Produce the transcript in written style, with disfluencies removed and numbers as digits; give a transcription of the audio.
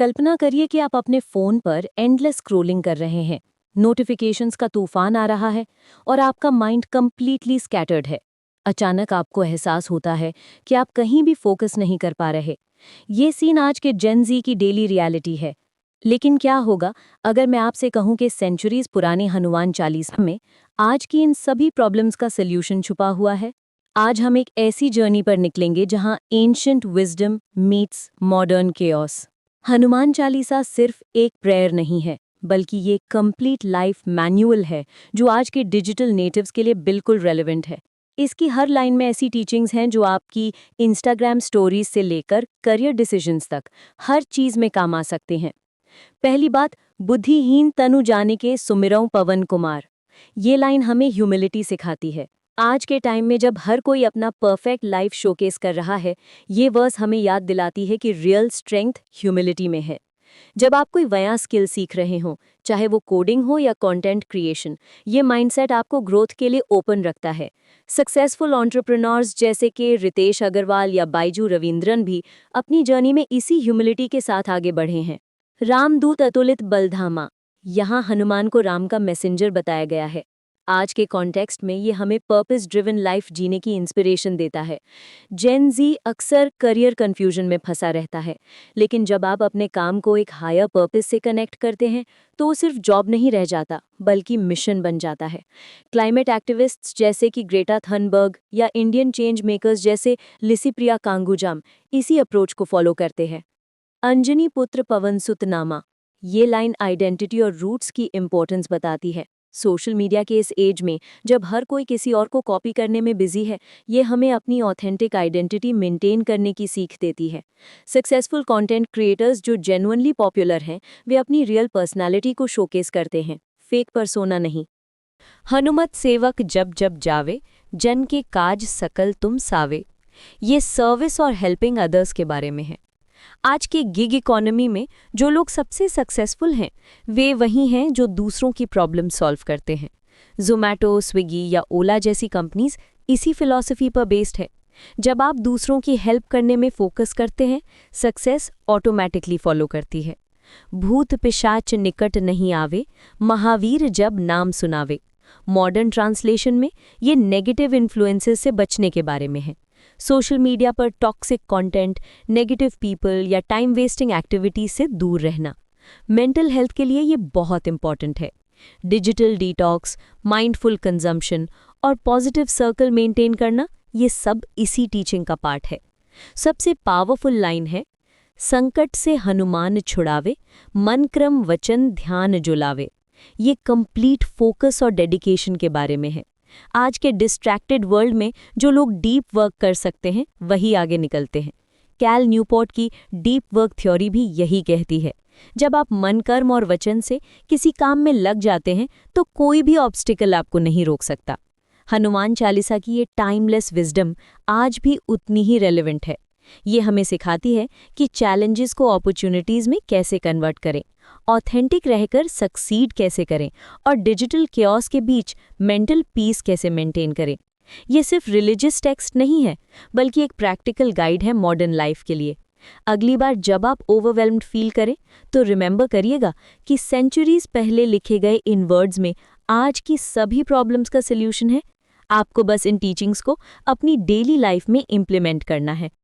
कल्पना करिए कि आप अपने फ़ोन पर एंडलेस स्क्रॉलिंग कर रहे हैं, नोटिफिकेशंस का तूफान आ रहा है और आपका माइंड कंप्लीटली स्कैटर्ड है। अचानक आपको एहसास होता है कि आप कहीं भी फोकस नहीं कर पा रहे। ये सीन आज के जेन ज़ी की डेली रियलिटी है। लेकिन क्या होगा अगर मैं आपसे कहूं कि सेंचुरीज पुराने हनुमान चालीसा में आज की इन सभी प्रॉब्लम्स का सल्यूशन छुपा हुआ है? आज हम एक ऐसी जर्नी पर निकलेंगे जहां ancient wisdom meets modern chaos. Hanuman Chalisa सिर्फ एक प्रेयर नहीं है, बल्कि ये कंप्लीट लाइफ मैनुअल है जो आज के डिजिटल नेटिव्स के लिए बिल्कुल रेलेवेंट है। इसकी हर लाइन में ऐसी टीचिंग्स हैं जो आपकी इंस्टाग्राम स्टोरीज से लेकर करियर डिसीजंस तक हर चीज में काम आ सकते हैं। पहली बात, बुद्धिहीन तनु जाने के सुमिरौं पवन कुमार। ये लाइन हमें ह्यूमिलिटी सिखाती है। आज के टाइम में जब हर कोई अपना परफेक्ट लाइफ शोकेस कर रहा है, ये वर्स हमें याद दिलाती है कि रियल स्ट्रेंथ ह्यूमिलिटी में है। जब आप कोई नया स्किल सीख रहे हो, चाहे वो कोडिंग हो या कंटेंट क्रिएशन, ये माइंडसेट आपको ग्रोथ के लिए ओपन रखता है। सक्सेसफुल एंटरप्रेन्योर्स जैसे कि रितेश अग्रवाल या बाइजू रविंद्रन भी अपनी जर्नी में इसी ह्यूमिलिटी के साथ आगे बढ़े हैं। रामदूत अतुलित बलधामा। यहाँ हनुमान को राम का मैसेंजर बताया गया है। आज के कॉन्टेक्स्ट में ये हमें पर्पस ड्रिवन लाइफ जीने की इंस्पिरेशन देता है। जेन ज़ी अक्सर करियर कंफ्यूजन में फंसा रहता है, लेकिन जब आप अपने काम को एक हायर पर्पस से कनेक्ट करते हैं तो वो सिर्फ जॉब नहीं रह जाता, बल्कि मिशन बन जाता है। क्लाइमेट एक्टिविस्ट्स जैसे कि ग्रेटा थनबर्ग या इंडियन चेंज मेकर्स जैसे लिसिप्रिया कांगुजाम इसी अप्रोच को फॉलो करते हैं। अंजनी पुत्र पवन सुत नामा। ये लाइन आइडेंटिटी और रूट्स की इम्पोर्टेंस बताती है। सोशल मीडिया के इस एज में जब हर कोई किसी और को कॉपी करने में बिजी है, ये हमें अपनी ऑथेंटिक आइडेंटिटी मेंटेन करने की सीख देती है। सक्सेसफुल कंटेंट क्रिएटर्स जो जेन्युइनली पॉपुलर हैं, वे अपनी रियल पर्सनालिटी को शोकेस करते हैं, फेक पर्सोना नहीं। हनुमत सेवक जब जब जावे, जन के काज सकल तुम सावे। ये सर्विस और हेल्पिंग अदर्स के बारे में है। आज के गिग इकोनॉमी में जो लोग सबसे सक्सेसफुल हैं, वे वही हैं जो दूसरों की प्रॉब्लम सॉल्व करते हैं। ज़ोमैटो, स्विगी या ओला जैसी कंपनीज इसी फिलॉसफी पर बेस्ड है। जब आप दूसरों की हेल्प करने में फोकस करते हैं, सक्सेस ऑटोमेटिकली फॉलो करती है। भूत पिशाच निकट नहीं आवे, महावीर जब नाम सुनावे। मॉडर्न ट्रांसलेशन में ये नेगेटिव इन्फ्लुएंसेस से बचने के बारे में है। सोशल मीडिया पर टॉक्सिक कंटेंट, नेगेटिव पीपल या टाइम वेस्टिंग एक्टिविटीज से दूर रहना। मेंटल हेल्थ के लिए ये बहुत इंपॉर्टेंट है। डिजिटल डिटॉक्स, माइंडफुल कंजम्पशन और पॉजिटिव सर्कल मेंटेन करना, ये सब इसी टीचिंग का पार्ट है। सबसे पावरफुल लाइन है, संकट से हनुमान छुड़ावे, मन क्रम वचन ध्यान जुलावे। ये कंप्लीट फोकस और डेडिकेशन के बारे में है। आज के डिस्ट्रैक्टेड वर्ल्ड में जो लोग डीप वर्क कर सकते हैं, वही आगे निकलते हैं। कैल न्यूपोर्ट की डीप वर्क थ्योरी भी यही कहती है। जब आप मन, कर्म और वचन से किसी काम में लग जाते हैं, तो कोई भी ऑब्स्टिकल आपको नहीं रोक सकता। हनुमान चालीसा की ये टाइमलेस विजडम आज भी उतनी ही रेलेवेंट है। ये हमें सिखाती है कि चैलेंजेस को अपॉर्चुनिटीज में कैसे कन्वर्ट करें, ऑथेंटिक रहकर सक्सीड कैसे करें और डिजिटल केओस के बीच मेंटल पीस कैसे मेंटेन करें। ये सिर्फ रिलीजियस टेक्स्ट नहीं है, बल्कि एक प्रैक्टिकल गाइड है मॉडर्न लाइफ के लिए। अगली बार जब आप ओवरवेल्म्ड फील करें, तो रिमेंबर करिएगा कि सेंचुरीज पहले लिखे गए इन वर्ड्स में आज की सभी प्रॉब्लम्स का सल्यूशन है। आपको बस इन टीचिंग्स को अपनी डेली लाइफ में इम्प्लीमेंट करना है।